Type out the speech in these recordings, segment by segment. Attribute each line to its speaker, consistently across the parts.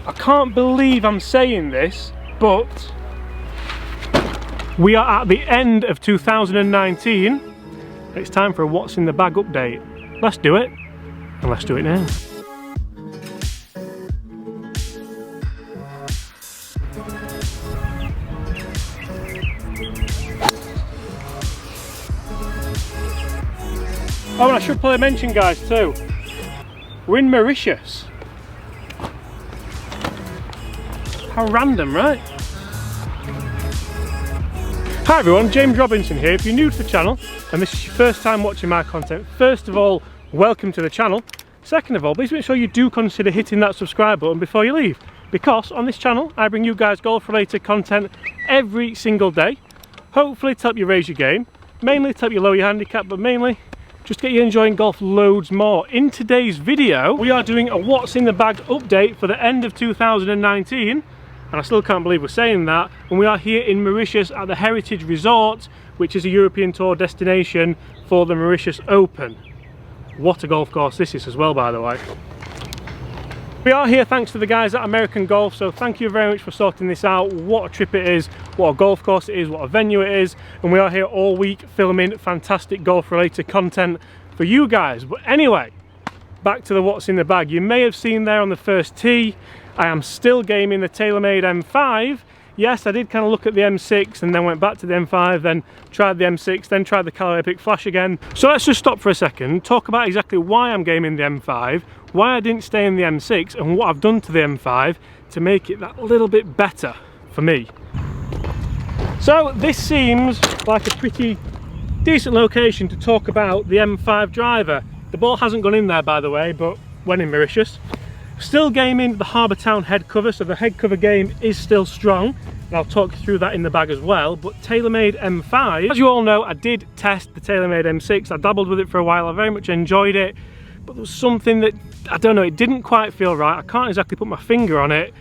Speaker 1: I can't believe I'm saying this, but we are at the end of 2019. It's time for a what's in the bag update. Let's do it, and let's do it now. Oh, and I should probably mention, guys, too, we're in Mauritius. How random, right? Hi everyone, James Robinson here. If you're new to the channel and this is your first time watching my content, first of all, welcome to the channel. Second of all, please make sure you do consider hitting that subscribe button before you leave, because on this channel I bring you guys golf related content every single day, hopefully to help you raise your game, mainly to help you lower your handicap, but mainly just to get you enjoying golf loads more. In today's video we are doing a what's in the bag update for the end of 2019, and I still can't believe we're saying that, and we are here in Mauritius at the Heritage Resort, which is a European Tour destination for the Mauritius Open. What a golf course this is as well, by the way. We are here thanks to the guys at American Golf, so thank you very much for sorting this out. What a trip it is, what a golf course it is, what a venue it is, and we are here all week filming fantastic golf related content for you guys. But anyway, back to the what's in the bag. You may have seen there on the first tee, I am still gaming the TaylorMade M5. Yes, I did kind of look at the M6 and then went back to the M5, then tried the M6, then tried the Callaway Epic Flash again. So let's just stop for a second, talk about exactly why I'm gaming the M5, why I didn't stay in the M6, and what I've done to the M5 to make it that little bit better for me. So this seems like a pretty decent location to talk about the M5 driver. The ball hasn't gone in there, by the way, but when in Mauritius. Still gaming the Harbour Town head cover, so the head cover game is still strong, and I'll talk you through that in the bag as well. But TaylorMade M5, as you all know, I did test the TaylorMade M6, I dabbled with it for a while, I very much enjoyed it, but there was something that, I don't know, it didn't quite feel right, I can't exactly put my finger on it.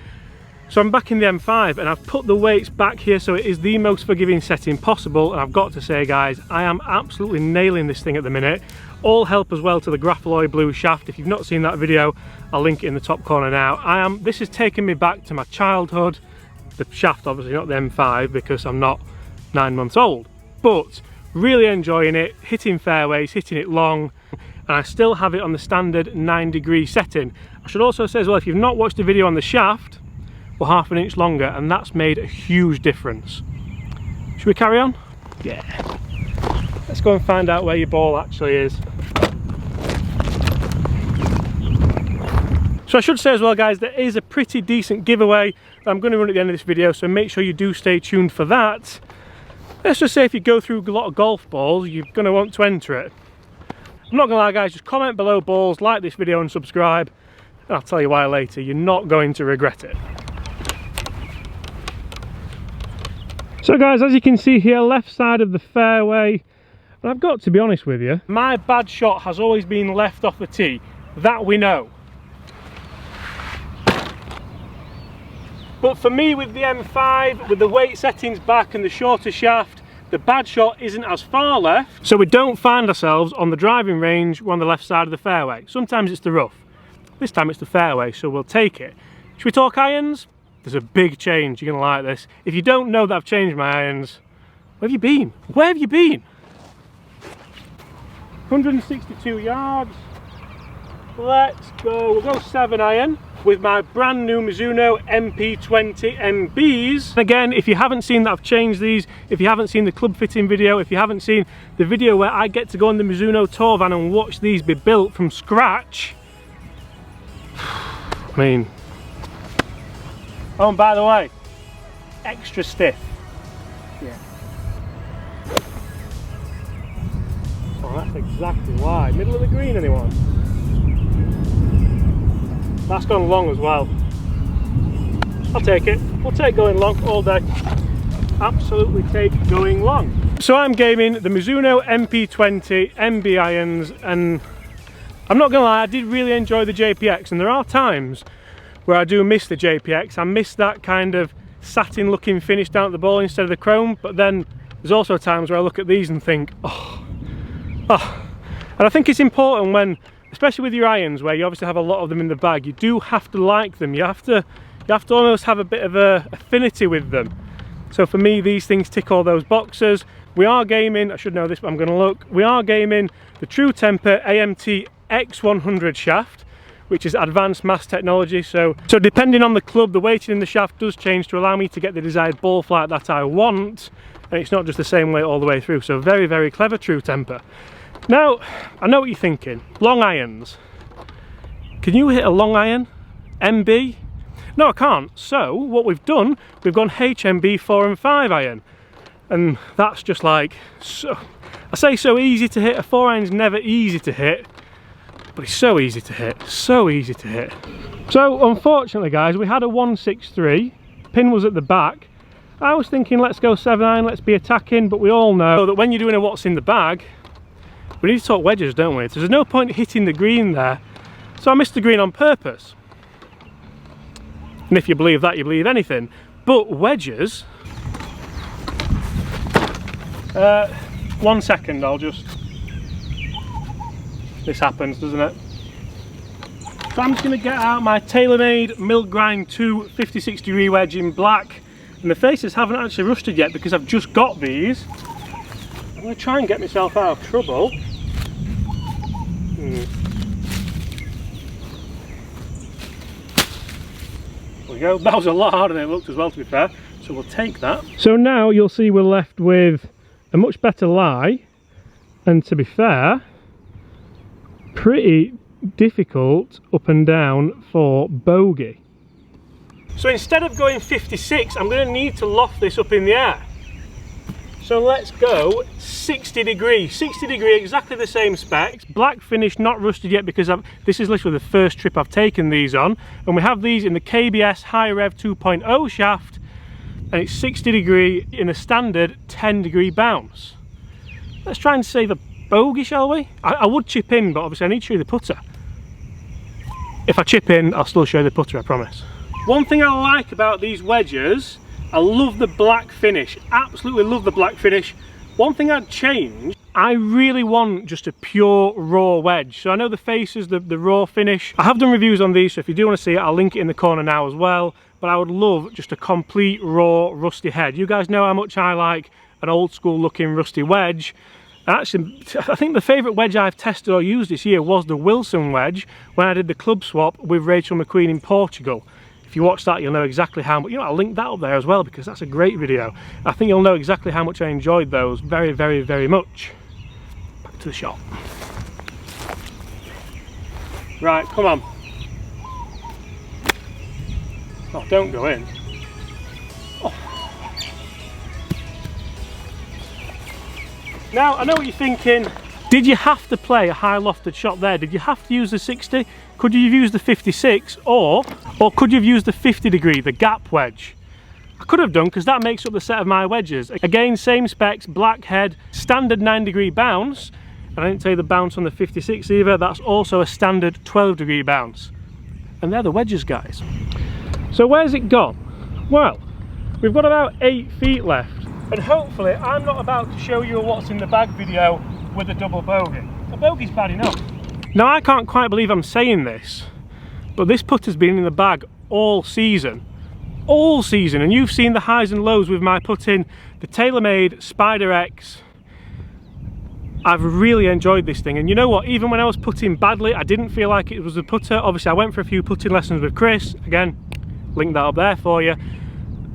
Speaker 1: So I'm back in the M5 and I've put the weights back here so it is the most forgiving setting possible, and I've got to say, guys, I am absolutely nailing this thing at the minute. All help as well to the Grafaloy blue shaft. If you've not seen that video, I'll link it in the top corner now. This has taken me back to my childhood. The shaft obviously, not the M5, because I'm not 9 months old, but really enjoying it, hitting fairways, hitting it long, and I still have it on the standard 9-degree setting. I should also say as well, if you've not watched the video on the shaft, we're half an inch longer, and that's made a huge difference. Should we carry on? Yeah. Let's go and find out where your ball actually is. So I should say as well, guys, there is a pretty decent giveaway that I'm going to run at the end of this video, so make sure you do stay tuned for that. Let's just say if you go through a lot of golf balls, you're going to want to enter it. I'm not going to lie, guys, just comment below balls, like this video and subscribe, and I'll tell you why later. You're not going to regret it. So guys, as you can see here, left side of the fairway, and I've got to be honest with you, my bad shot has always been left off the tee, that we know. But for me, with the M5, with the weight settings back and the shorter shaft, the bad shot isn't as far left, so we don't find ourselves on the driving range, we're on the left side of the fairway. Sometimes it's the rough, this time it's the fairway, so we'll take it. Should we talk irons? There's a big change, you're gonna like this. If you don't know that I've changed my irons, where have you been? Where have you been? 162 yards. Let's go, we'll go 7-iron with my brand new Mizuno MP20 MBs. Again, if you haven't seen that I've changed these, if you haven't seen the club fitting video, if you haven't seen the video where I get to go on the Mizuno tour van and watch these be built from scratch, I mean, oh, and by the way, extra stiff. Yeah. Oh, that's exactly why. Middle of the green, anyone? That's gone long as well. I'll take it. We'll take going long all day. Absolutely take going long. So I'm gaming the Mizuno MP20 MB irons, and I'm not gonna lie, I did really enjoy the JPX, and there are times where I do miss the JPX. I miss that kind of satin looking finish down at the ball instead of the chrome, but then there's also times where I look at these and think, oh. And I think it's important when, especially with your irons, where you obviously have a lot of them in the bag, you do have to like them. You have to You have to almost have a bit of a affinity with them. So for me, these things tick all those boxes. We are gaming, I should know this, but I'm going to look. We are gaming the True Temper AMT X100 shaft, which is advanced mass technology. So depending on the club, the weighting in the shaft does change to allow me to get the desired ball flight that I want. And it's not just the same weight all the way through. So very, very clever True Temper. Now, I know what you're thinking. Long irons. Can you hit a long iron? MB? No, I can't. So what we've done, we've gone HMB 4 and 5 iron. And that's just like, so, I say so easy to hit. A 4 iron's never easy to hit, but it's so easy to hit, so easy to hit. So unfortunately guys, we had a 163, pin was at the back. I was thinking let's go 7 iron, let's be attacking, but we all know that when you're doing a what's in the bag, we need to talk wedges, don't we? There's no point hitting the green there. So I missed the green on purpose. And if you believe that, you believe anything. But wedges, 1 second, I'll just, this happens, doesn't it? So I'm just going to get out my TaylorMade Mill Grind 2 56 degree wedge in black, and the faces haven't actually rusted yet because I've just got these. I'm going to try and get myself out of trouble. There we go. That was a lot harder than it looked as well, to be fair, so we'll take that. So now you'll see we're left with a much better lie, and to be fair, pretty difficult up and down for bogey. So instead of going 56, I'm going to need to loft this up in the air. So let's go 60 degree, exactly the same specs. Black finish, not rusted yet because this is literally the first trip I've taken these on. And we have these in the KBS High Rev 2.0 shaft, and it's 60 degree in a standard 10 degree bounce. Let's try and save a bogey, shall we? I would chip in, but obviously I need to show you the putter. If I chip in, I'll still show you the putter, I promise. One thing I like about these wedges, I love the black finish, absolutely love the black finish. One thing I'd change, I really want just a pure raw wedge. So I know the faces, the raw finish. I have done reviews on these, so if you do want to see it, I'll link it in the corner now as well. But I would love just a complete raw rusty head. You guys know how much I like an old school looking rusty wedge. And actually, I think the favourite wedge I've tested or used this year was the Wilson wedge when I did the club swap with Rachel McQueen in Portugal. If you watch that, you'll know exactly how much. You know, I'll link that up there as well because that's a great video. I think you'll know exactly how much I enjoyed those very, very, very much. Back to the shot. Right, come on. Oh, don't go in. Oh. Now, I know what you're thinking. Did you have to play a high lofted shot there? Did you have to use the 60? Could you have used the 56 or could you have used the 50 degree, the gap wedge? I could have done because that makes up the set of my wedges. Again, same specs, black head, standard 9 degree bounce. And I didn't tell you the bounce on the 56 either. That's also a standard 12 degree bounce. And they're the wedges, guys. So where's it gone? Well, we've got about 8 feet left. And hopefully I'm not about to show you a what's in the bag video with a double bogey. A bogey's bad enough. Now I can't quite believe I'm saying this, but this putter's been in the bag all season, and you've seen the highs and lows with my putting, the TaylorMade Spider X. I've really enjoyed this thing, and you know what, even when I was putting badly, I didn't feel like it was a putter. Obviously I went for a few putting lessons with Chris, again, link that up there for you.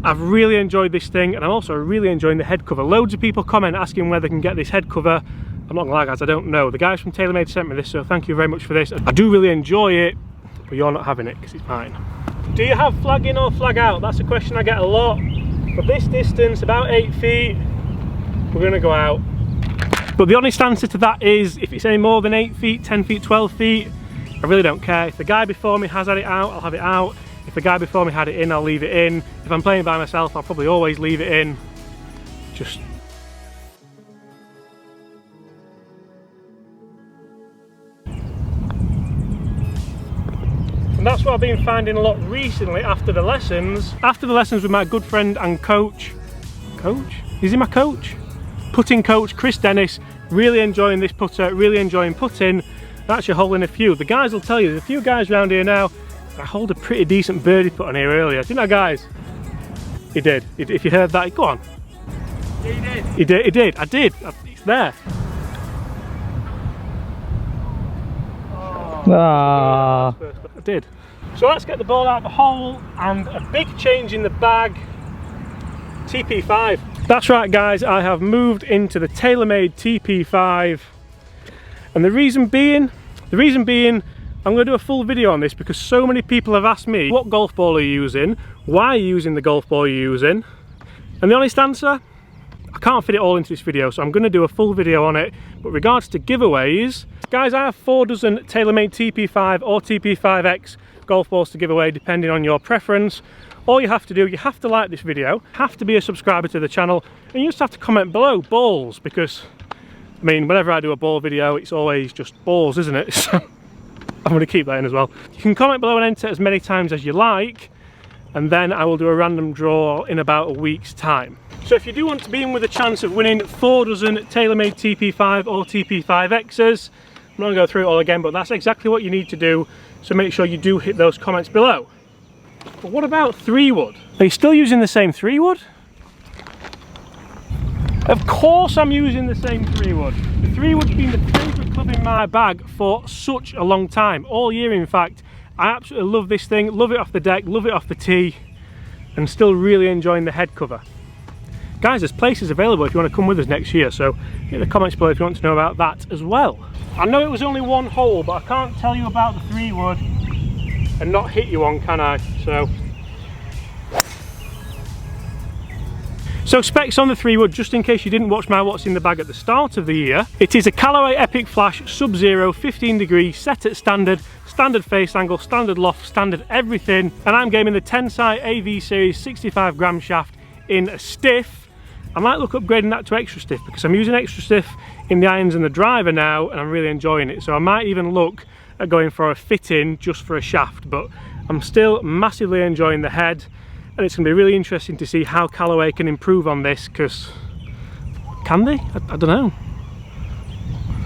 Speaker 1: I've really enjoyed this thing, and I'm also really enjoying the head cover. Loads of people comment asking where they can get this head cover. I'm not gonna lie guys, I don't know. The guys from TaylorMade sent me this, so thank you very much for this. I do really enjoy it, but you're not having it because it's mine. Do you have flag in or flag out? That's a question I get a lot. For this distance, about 8 feet, we're gonna go out. But the honest answer to that is, if it's any more than 8 feet, 10 feet, 12 feet, I really don't care. If the guy before me has had it out, I'll have it out. If the guy before me had it in, I'll leave it in. If I'm playing by myself, I'll probably always leave it in. Just and that's what I've been finding a lot recently after the lessons. After the lessons with my good friend and coach, is he my coach? Putting coach, Chris Dennis, really enjoying this putter, really enjoying putting. Actually holding a few. The guys will tell you, there's a few guys around here now, I hold a pretty decent birdie putt on here earlier, didn't I, guys? He did. If you heard that, go on.
Speaker 2: Yeah, he did.
Speaker 1: He did. I did. It's there.
Speaker 3: Ah.
Speaker 1: I did. So let's get the ball out of the hole, and a big change in the bag. TP5. That's right, guys, I have moved into the TaylorMade TP5, and the reason being I'm going to do a full video on this because so many people have asked me, what golf ball are you using, why are you using the golf ball you're using, and the honest answer, I can't fit it all into this video, so I'm going to do a full video on it. But regards to giveaways, guys, I have 4 dozen TaylorMade TP5 or TP5X golf balls to give away depending on your preference. All you have to do, you have to like this video, have to be a subscriber to the channel, and you just have to comment below balls, because I mean, whenever I do a ball video, it's always just balls, isn't it? So I'm going to keep that in as well. You can comment below and enter as many times as you like, and then I will do a random draw in about a week's time. So if you do want to be in with a chance of winning 4 dozen TaylorMade TP5 or TP5Xs, I'm not going to go through it all again, but that's exactly what you need to do, so make sure you do hit those comments below. But what about 3-wood? Are you still using the same 3-wood? Of course I'm using the same 3-wood. The 3-wood's been the favourite club in my bag for such a long time, all year in fact. I absolutely love this thing, love it off the deck, love it off the tee, and still really enjoying the head cover. Guys, there's places available if you want to come with us next year, so hit the comments below if you want to know about that as well. I know it was only 1 hole, but I can't tell you about the 3-wood and not hit you on, can I? So specs on the 3-wood, just in case you didn't watch my what's in the bag at the start of the year. It is a Callaway Epic Flash Sub-Zero 15 degree, set at standard, standard face angle, standard loft, standard everything, and I'm gaming the Tensai AV Series 65 gram shaft in a stiff. I might look upgrading that to extra stiff because I'm using extra stiff in the irons and the driver now, and I'm really enjoying it. So I might even look at going for a fit-in just for a shaft, but I'm still massively enjoying the head, and it's going to be really interesting to see how Callaway can improve on this, because can they? I don't know.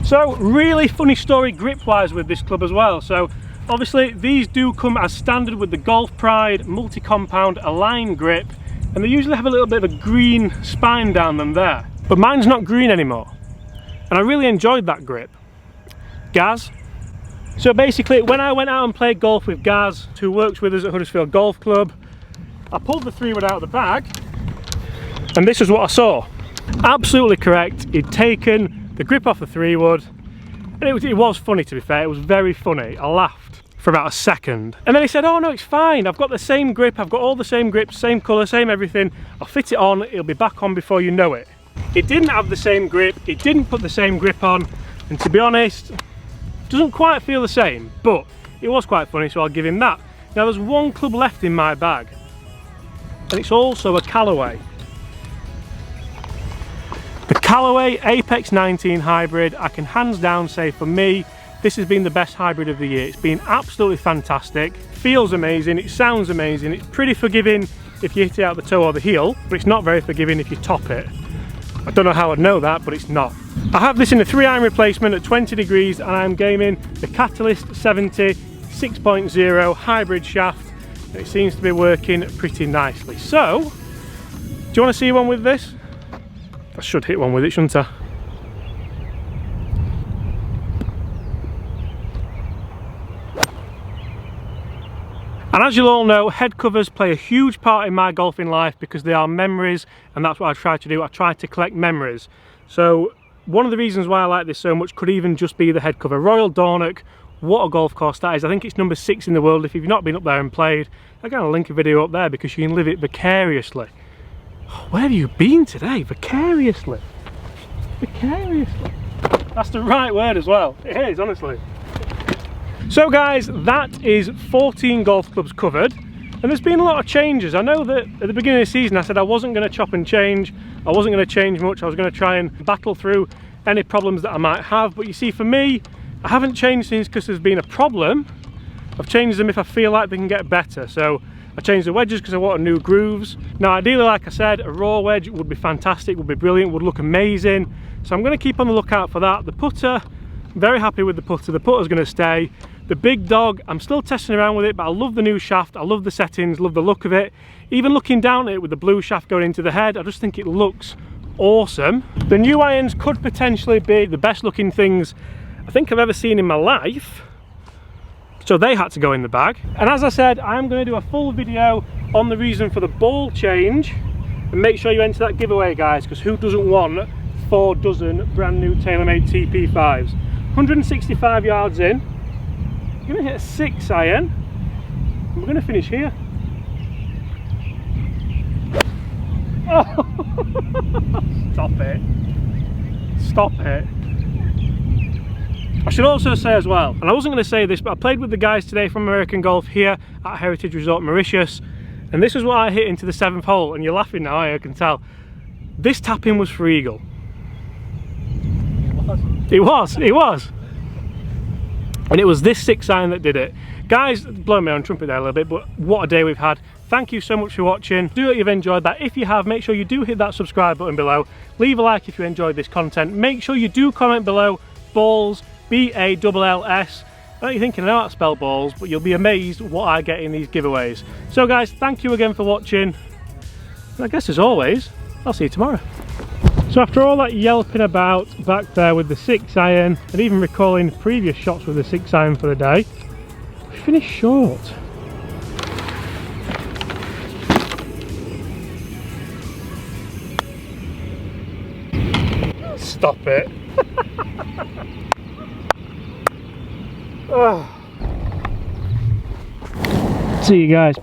Speaker 1: So really funny story grip wise with this club as well. So obviously these do come as standard with the Golf Pride multi-compound Align grip, and they usually have a little bit of a green spine down them there, but mine's not green anymore, and I really enjoyed that grip. Gaz. So basically when I went out and played golf with Gaz, who works with us at Huddersfield Golf Club, I pulled the 3-wood out of the bag, and this is what I saw. Absolutely correct, he'd taken the grip off the 3-wood, and it was funny, to be fair, it was very funny. I laughed for about a second, and then he said, oh no, it's fine, I've got the same grip, I've got all the same grips, same colour, same everything, I'll fit it on, it'll be back on before you know it. It didn't have the same grip, it didn't put the same grip on, and to be honest, it doesn't quite feel the same, but it was quite funny, so I'll give him that. Now there's 1 club left in my bag, and it's also a Callaway. The Callaway Apex 19 hybrid. I can hands down say, for me, this has been the best hybrid of the year. It's been absolutely fantastic, feels amazing, it sounds amazing, it's pretty forgiving if you hit it out the toe or the heel, but it's not very forgiving if you top it. I don't know how I'd know that, but it's not. I have this in a 3-iron replacement at 20 degrees, and I'm gaming the Catalyst 70 6.0 hybrid shaft. It seems to be working pretty nicely. So, do you want to see one with this? I should hit one with it, shouldn't I? And as you'll all know, head covers play a huge part in my golfing life because they are memories, and that's what I try to do. I try to collect memories. So one of the reasons why I like this so much could even just be the head cover. Royal Dornoch, what a golf course that is. I think it's number 6 in the world. If you've not been up there and played, I'm going to link a video up there because you can live it vicariously. Where have you been today? Vicariously. Vicariously. That's the right word as well. It is, honestly. So guys, that is 14 golf clubs covered, and there's been a lot of changes. I know that at the beginning of the season I said I wasn't going to chop and change, I wasn't going to change much, I was going to try and battle through any problems that I might have, but you see, for me, I haven't changed things because there's been a problem. I've changed them if I feel like they can get better. So I changed the wedges because I wanted new grooves. Now ideally, like I said, a raw wedge would be fantastic, would be brilliant, would look amazing, so I'm going to keep on the lookout for that. The putter, very happy with the putter. The putter's going to stay. The big dog, I'm still testing around with it, but I love the new shaft, I love the settings, love the look of it. Even looking down at it with the blue shaft going into the head, I just think it looks awesome. The new irons could potentially be the best looking things I think I've ever seen in my life, so they had to go in the bag. And as I said, I'm going to do a full video on the reason for the ball change, and make sure you enter that giveaway, guys, because who doesn't want 4 dozen brand new TaylorMade TP5s. 165 yards in, I'm going to hit a 6 iron, and we're going to finish here. Oh. Stop it. Stop it. I should also say as well, and I wasn't going to say this, but I played with the guys today from American Golf here at Heritage Resort Mauritius, and this is what I hit into the 7th hole, and you're laughing now, I can tell. This tap-in was for eagle. It was. And it was this 6 iron that did it. Guys, blowing my own trumpet there a little bit, but what a day we've had. Thank you so much for watching. Do hope you've enjoyed that. If you have, make sure you do hit that subscribe button below. Leave a like if you enjoyed this content. Make sure you do comment below, balls, B-A-L-L-S. I know you're thinking I know how to spell balls, but you'll be amazed what I get in these giveaways. So guys, thank you again for watching. And I guess as always, I'll see you tomorrow. So after all that yelping about back there with the 6 iron, and even recalling previous shots with the 6 iron for the day, we finished short. Stop it. Oh. See you guys.